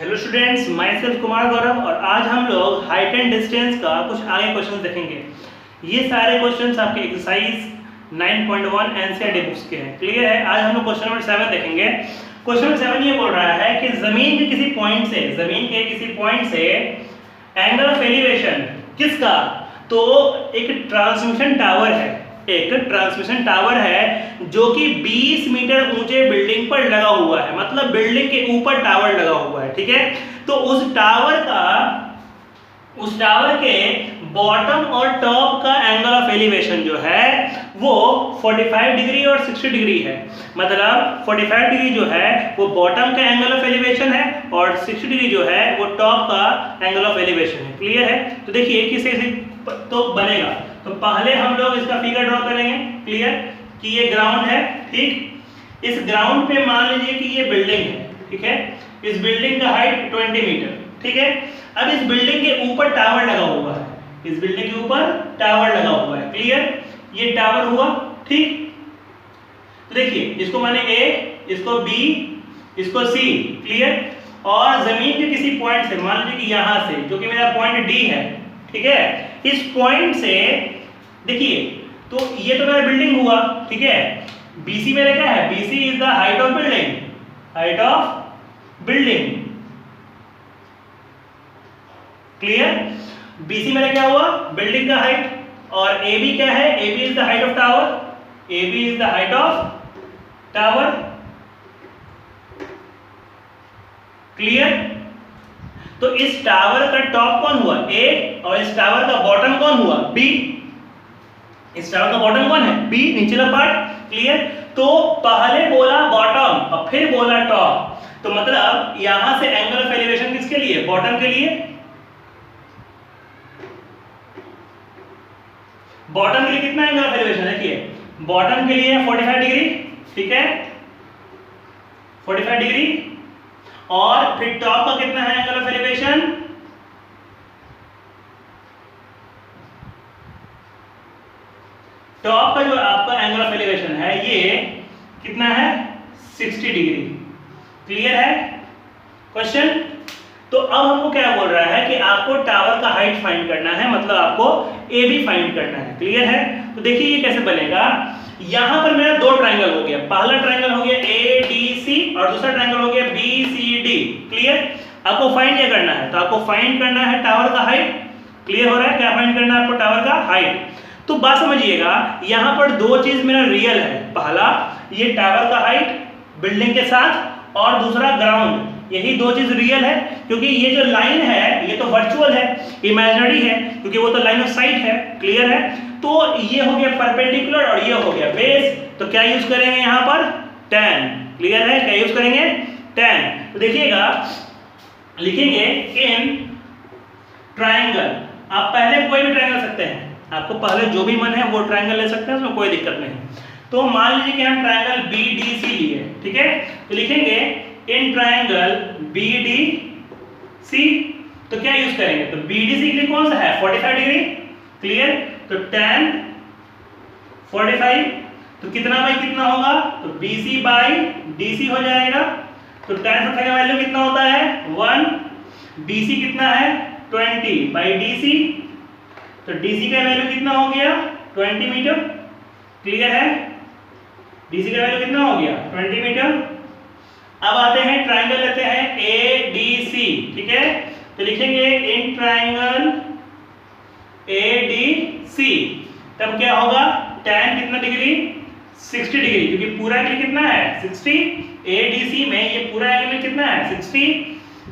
Hello students, my self Kumar Gaurav और आज हम लोग हाइट एंड डिस्टेंस का कुछ आगे क्वेश्चन देखेंगे। ये सारे क्वेश्चंस आपके एक्सरसाइज 9.1 एनसीईआरटी बुक्स के हैं। क्लियर है? आज हम लोग क्वेश्चन नंबर 7 देखेंगे। क्वेश्चन नंबर 7 ये बोल रहा है कि जमीन के किसी पॉइंट से एंगल ऑफ एलिवेशन किसका, तो एक ट्रांसमिशन टावर है जो कि 20 मीटर ऊंचे बिल्डिंग पर लगा हुआ है, मतलब बिल्डिंग के ऊपर टावर लगा हुआ है। ठीक है, तो उस टावर के बॉटम और टॉप का एंगल ऑफ एलिवेशन जो है वो 45 डिग्री और 60 डिग्री है। मतलब 45 डिग्री जो है वो बॉटम का एंगल ऑफ एलिवेशन है और 60 डिग्री जो है वो टॉप का एंगल ऑफ एलिवेशन है। क्लियर है? तो देखिए किससे तो बनेगा। तो पहले हम लोग इसका फिगर ड्रॉ करेंगे। क्लियर कि ये ग्राउंड है। ठीक, इस ग्राउंड पे मान लीजिए कि ये बिल्डिंग है। ठीक है, इस बिल्डिंग का हाइट 20 मीटर। ठीक है, अब इस बिल्डिंग के ऊपर टावर लगा हुआ है, इस बिल्डिंग के ऊपर टावर लगा हुआ है। क्लियर, ये टावर हुआ। ठीक, तो देखिए इसको माने A, इसको B, इसको C। क्लियर, और जमीन के किसी पॉइंट से मान लीजिए कि यहां से, जो कि मेरा पॉइंट D है। ठीक है, इस पॉइंट से देखिए तो ये तो मेरा बिल्डिंग हुआ। ठीक है, BC मेरा क्या है? BC is the height of building. Clear, BC मेरा क्या हुआ? बिल्डिंग का हाइट। और AB क्या है? AB is the height of tower. Clear, तो इस टावर का टॉप कौन हुआ? A, और इस टावर का बॉटम कौन हुआ? B। इस टावर का बॉटम कौन है? B, निचला पार्ट। क्लियर, तो पहले बोला बॉटम और फिर बोला टॉप, तो मतलब यहां से एंगल ऑफ एलिवेशन किसके लिए? बॉटम के लिए। बॉटम के लिए कितना एंगल ऑफ एलिवेशन है? देखिए बॉटम के लिए 45 डिग्री। ठीक है, 45 डिग्री। और फिर टॉप का कितना है एंगल ऑफ एलिवेशन? टॉप का जो आपका एंगल ऑफ एलिवेशन है ये कितना है? 60 डिग्री। क्लियर है क्वेश्चन? तो अब हमको क्या बोल रहा है कि आपको टावर का हाइट फाइंड करना है, मतलब आपको AB फाइंड करना है। क्लियर है? तो देखिए ये कैसे बनेगा। यहां पर मेरा दो ट्रायंगल हो गया। पहला ट्रायंगल हो गया ADC और दूसरा ट्रायंगल हो गया BCD। क्लियर, आपको फाइंड क्या करना है? तो आपको फाइंड करना है टावर का हाइट। क्लियर हो रहा है? क्या फाइंड करना है आपको? टावर का हाइट। तो बात समझिएगा, यहां पर दो चीज मेरा रियल है। पहला ये टावर का हाइट बिल्डिंग के साथ, और दूसरा ग्राउंड। यही दो चीज रियल है, क्योंकि ये जो लाइन है ये तो वर्चुअल है, इमेजिनरी है, क्योंकि वो तो लाइन ऑफ साइट है। क्लियर है? तो ये हो गया परपेंडिकुलर और ये हो गया बेस। तो क्या यूज करेंगे यहां पर? tan। क्लियर है? क्या यूज करेंगे? tan। तो देखिएगा लिखेंगे इन ट्रायंगल। आप पहले कोई भी ट्रायंगल सकते हैं, आपको पहले जो भी मन है वो ट्रायंगल ले सकते हैं, उसमें कोई दिक्कत नहीं। तो मान लीजिए कि हम ट्रायंगल BDC लिए। ठीक है, तो लिखेंगे इन ट्रायंगल BDC। तो क्या यूज करेंगे? तो BDC के लिए कौन सा है? 45 डिग्री। क्लियर, तो tan 45, तो कितना बाई कितना होगा? तो BC बाई DC हो जाएगा। तो tan 45 का वैल्यू कितना होता है? 1। BC कितना है? 20 बाई DC, तो DC का वैल्यू कितना हो गया? 20 मीटर। क्लियर है? DC का वैल्यू कितना हो गया? 20 मीटर। अब आते हैं ट्रायंगल लेते हैं ADC। ठीक है, तो लिखेंगे इन ट्रायंगल ADC। तब क्या होगा? tan कितना डिग्री? 60 डिग्री, क्योंकि पूरा एंगल कितना है? 60। ADC में ये पूरा एंगल कितना है? 60।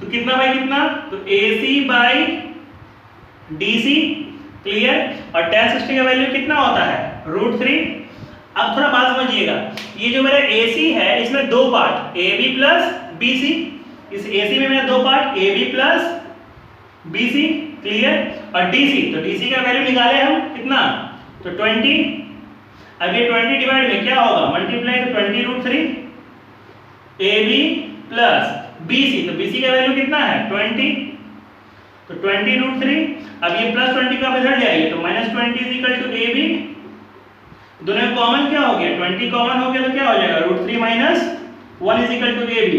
तो कितना बाई कितना? तो AC बाई DC। क्लियर, और tan 60 का वैल्यू कितना होता है? √3। अब थोड़ा बात समझिएगा, ये जो मेरा AC है इसमें दो पार्ट AB प्लस BC। इस AC में मेरा दो part AB plus BC। Clear, और DC, तो DC का वैल्यू निकाले हम कितना? तो 20। अब ये 20 डिवाइड में क्या होगा? मल्टीप्लाई, तो 20 √3 AB प्लस BC। तो BC का वैल्यू कितना है? 20, तो 20 √3। अब ये प्लस 20 का इधर जाएगा, तो -20 इज इक्वल टू AB। दोनों कॉमन क्या हो गया? 20 कॉमन हो गया, तो क्या हो जाएगा? √3 - 1 is equal to AB।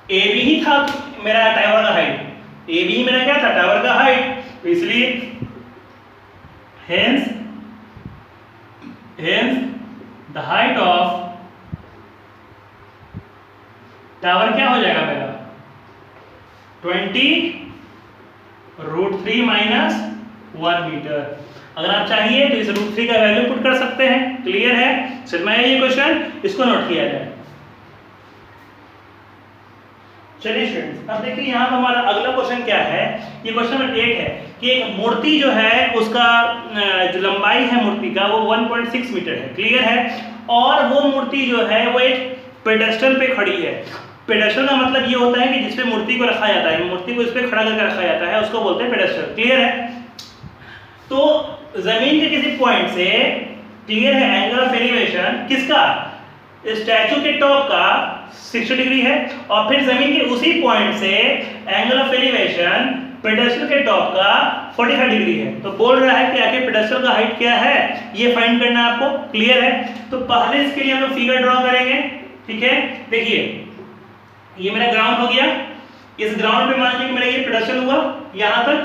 A B ही था मेरा टावर का हाइट, ए बी ही मेरा क्या था, टावर का हाइट, तो इसलिए hence the height of tower क्या हो जाएगा मेरा 20√3 माइनस 1 मीटर। अगर आप चाहिए तो इस √3 का वैल्यू पुट कर सकते हैं। क्लियर है? समझ में आया ये क्वेश्चन? इसको नोट किया जाए। चलिए स्टूडेंट्स, अब देखिए यहाँ पर हमारा अगला क्वेश्चन क्या है। ये क्वेश्चन नंबर 8 है कि एक मूर्ति जो है उसका जो लंबाई है मूर्ति का वो 1.6 मीटर है। क्लियर है? और वो मूर्ति जो है वो एक पेडेस्टल पे खड़ी है। पेडेस्टल का मतलब ये होता है कि जिसपे मूर्ति को रखा जाता है, मूर्ति को इस पे खड़ा करके रखा जाता है, उसको बोलते हैं पेडेस्टल। क्लियर है? तो जमीन के किसी पॉइंट से, क्लियर है, एंगल ऑफ एलिवेशन किसका, स्टैचू के टॉप का 60 डिग्री है, और फिर जमीन के उसी पॉइंट से एंगल ऑफ एलिवेशन पेडेस्टल के टॉप का 45 डिग्री है। तो बोल रहा है कि आखिर पेडेस्टल का हाइट क्या है, ये फाइंड करना है आपको। क्लियर है? तो पहले इसके लिए हम लोग फिगर ड्रॉ करेंगे। ठीक है, देखिए ये मेरा ग्राउंड हो गया। इस ग्राउंड पे मान लीजिए कि मेरा ये पेडेस्टल हुआ यहां तक,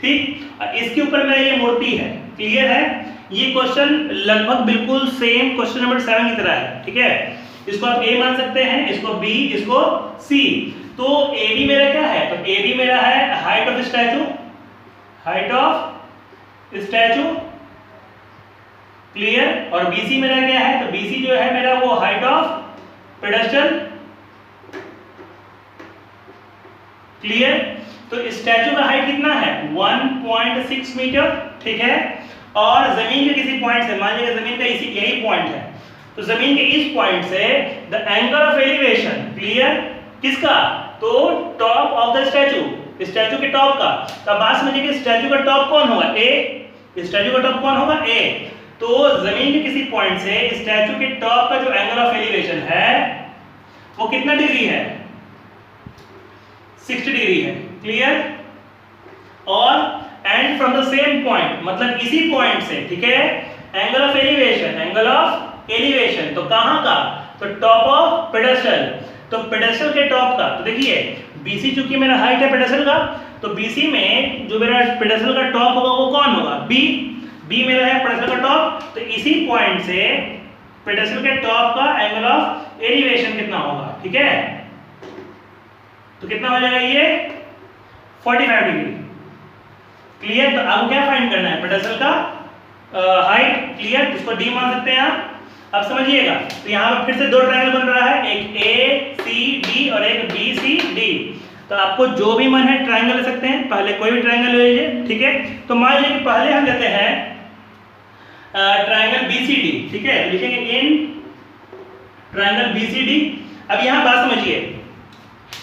ठीक, और इसके ऊपर मेरा ये मूर्ति है। क्लियर है? ये क्वेश्चन लगभग बिल्कुल सेम क्वेश्चन नंबर 7 की तरह है। ठीक है, इसको आप ए मान सकते हैं, इसको बी, इसको सी। तो ए बी मेरा क्या है, तो ए बी मेरा है height of statute, height of statute. Clear? और बी सी मेरा क्या है, तो बी सी जो है मेरा वो हाइट ऑफ पेडेस्टल। क्लियर? तो स्टैचू का हाइट कितना है 1.6 मीटर। ठीक है, और जमीन के किसी पॉइंट से, मान लीजिए जमीन का इसी यही पॉइंट है, तो जमीन के इस पॉइंट से the angle of elevation, clear, किसका, तो top of the statue, statue के टॉप का। तो बात समझिए कि स्टैचू का टॉप कौन होगा, ए, स्टैचू का टॉप कौन होगा, ए। तो जमीन के किसी पॉइंट से स्टैचू के टॉप का जो एंगल ऑफ एलिवेशन है वो कितना डिग्री है, 60 डिग्री है। क्लियर? और and from the same point, मतलब इसी पॉइंट से, ठीक है, angle of elevation, angle of elevation तो कहां का, तो टॉप ऑफ पेडेस्टल, तो पेडेस्टल के टॉप का। तो देखिए बीसी चूंकि मेरा हाइट है पेडेस्टल का, तो बीसी में जो मेरा पेडेस्टल का टॉप होगा वो कौन होगा, बी। बी मेरा है पेडेस्टल का टॉप, तो इसी पॉइंट से पेडेस्टल के टॉप का एंगल ऑफ एलिवेशन कितना होगा। ठीक है, तो कितना हो जाएगा ये 45 डिग्री। क्लियर? तो अब क्या फाइंड करना है, पेडेस्टल का हाइट। क्लियर? इसको डी मान सकते हैं आप। अब समझिएगा, तो यहाँ पर फिर से दो ट्रायंगल बन रहा है, एक ए सी डी और एक बी सी डी। तो आपको जो भी मन है ट्रायंगल ले सकते हैं, पहले कोई भी ट्रायंगल ले लीजिए। ठीक है, तो मान लीजिए कि पहले हम लेते हैं ट्रायंगल बी सी डी। ठीक है, लिखेंगे in triangle B C D. अब यहाँ बात समझिए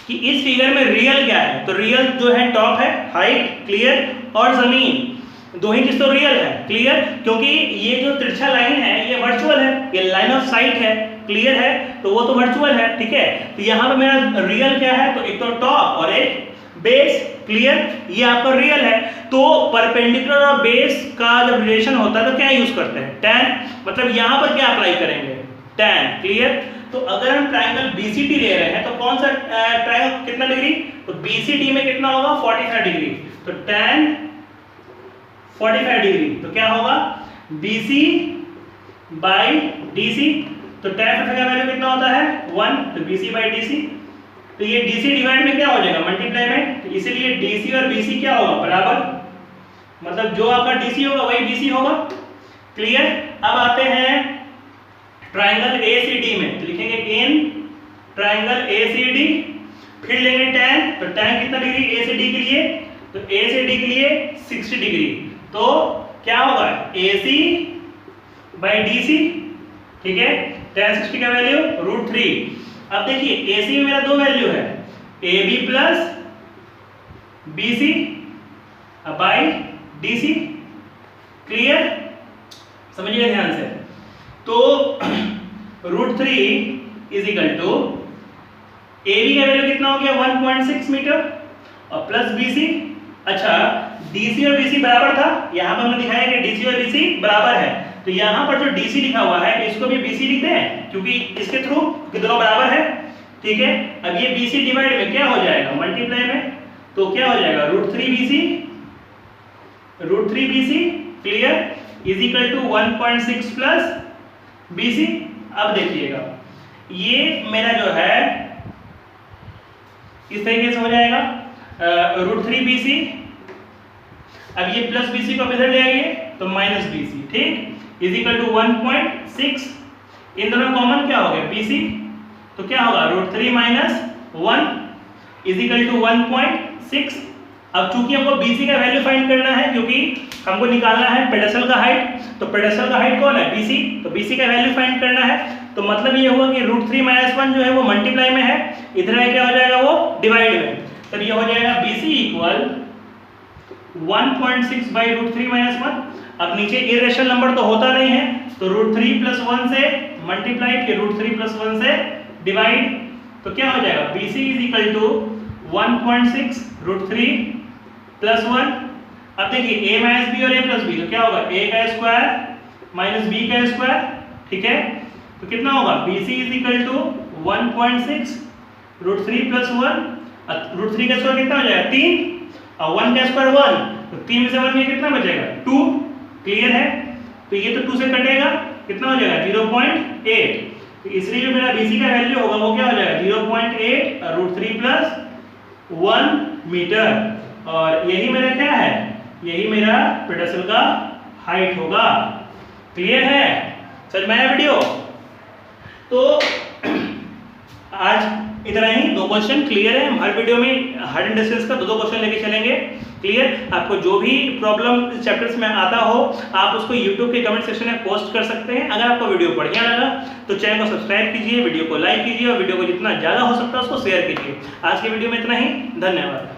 कि इस फिगर में रियल क्या है, तो रियल जो है टॉप है, हाइट, क्लियर, और जमीन, दो ही चीज तो रियल है। क्लियर? क्योंकि ये जो तिरछा लाइन है ये वर्चुअल है, ये लाइन ऑफ साइट है। क्लियर है? तो वो तो वर्चुअल है। ठीक है, तो यहाँ पे मेरा रियल क्या है, तो एक तो टॉप और एक बेस। क्लियर? ये आपका रियल है। तो परपेंडिकुलर और बेस का जब रिलेशन होता है तो क्या यूज करते हैं, tan। मतलब यहाँ पर क्या अप्लाई करेंगे, tan। क्लियर? तो अगर हम ट्रायंगल BCD ले रहे हैं तो कौन सा ट्रायंगल कितना डिग्री, तो BCD में कितना होगा 45 डिग्री। तो tan 45 डिग्री, तो क्या होगा BC by DC। तो tan 45 का वैल्यू कितना होता है 1, तो BC by DC। तो ये DC डिवाइड में क्या हो जाएगा, मल्टीप्लाई में, तो इसीलिए DC और BC क्या होगा बराबर, मतलब जो आपका DC होगा वही BC होगा। क्लियर? अब आते हैं ट्रायंगल ACD में, तो लिखेंगे इन ट्रायंगल ACD, फिर लेंगे tan। तो tan कितना डिग्री ACD के लिए, तो ACD के लिए 60 डिग्री। तो क्या होगा AC by DC। ठीक है, tan 60 का वैल्यू √3। अब देखिए AC में मेरा दो वैल्यू है, AB plus BC by DC। Clear? समझिए ध्यान से। तो √3 इज इक्वल टू AB का वैल्यू कितना हो गया 1.6 मीटर और प्लस BC। अच्छा, DC और BC बराबर था, यहाँ पर हमने दिखाया कि DC और BC बराबर है, तो यहाँ पर जो DC लिखा हुआ है इसको भी BC लिखते हैं क्योंकि इसके थ्रू कि दोनों बराबर है। ठीक है। अब ये BC डिवाइड में क्या हो जाएगा, मल्टीप्लाई में, तो क्या हो जाएगा √3BC clear is equal to 1.6 plus BC। अब देखिएगा ये मेरा जो है इस तरीके से हो जाएगा √3BC। अब ये प्लस BC को आप इधर ले आइए तो माइनस BC, ठीक, इज इक्वल टू 1.6। इन दोनों कॉमन क्या हो गया BC, तो क्या होगा √3 माइनस 1 इज इक्वल टू 1.6। अब चूंकि हमको BC का वैल्यू फाइंड करना है, क्योंकि हमको निकालना है पेडेस्टल का हाइट, तो पेडेस्टल का हाइट कौन है BC, तो BC का वैल्यू फाइंड करना है। तो मतलब ये हुआ कि √3 माइनस 1 जो है वो मल्टीप्लाई में है, इधर है क्या हो जाएगा वो डिवाइड में, तब ये हो जाएगा BC इक्वल 1.6 बाई √3 माइनस 1। अब नीचे इरेशनल नंबर तो होता नहीं है, तो √3 प्लस 1 से मल्टीप्लाई, फिर √3 प्लस 1 से डिवाइड, तो क्या हो जाएगा BC is equal to 1.6 √3 plus 1। अब देखिए a माइनस बी और a प्लस बी, तो क्या होगा a का स्क्वायर माइनस b का स्क्वायर, ठीक है, तो कितना होगा BC is equal to 1.6 √3 plus 1। √3 का स्क्वायर कितना हो जाएगा 3 और 1 का स्क्वायर 1, तो 3 में से 1 में कितना बचेगा 2, क्लियर है। तो ये तो 2 से कटेगा, कितना हो जाएगा 0.8। तो इसलिए जो मेरा BC का वैल्यू होगा वो क्या हो जाएगा 0.8 और √3 प्लस 1 मीटर, और यही मेरा क्या है, यही मेरा पेडेस्टल का हाइट होगा। क्लियर है, समझ में आया वीडियो। तो आज इतना ही, 2 क्वेश्चन क्लियर है। हम हर वीडियो में हार्ड एंड डिस्टेंस का 2 क्वेश्चन लेके चलेंगे, क्लियर। आपको जो भी प्रॉब्लम चैप्टर्स में आता हो आप उसको YouTube के कमेंट सेक्शन में पोस्ट कर सकते हैं। अगर आपको वीडियो बढ़िया लगा तो चैनल को सब्सक्राइब कीजिए, वीडियो को लाइक कीजिए और वीडियो को जितना ज़्यादा हो सकता है उसको शेयर कीजिए। आज के वीडियो में इतना ही, धन्यवाद।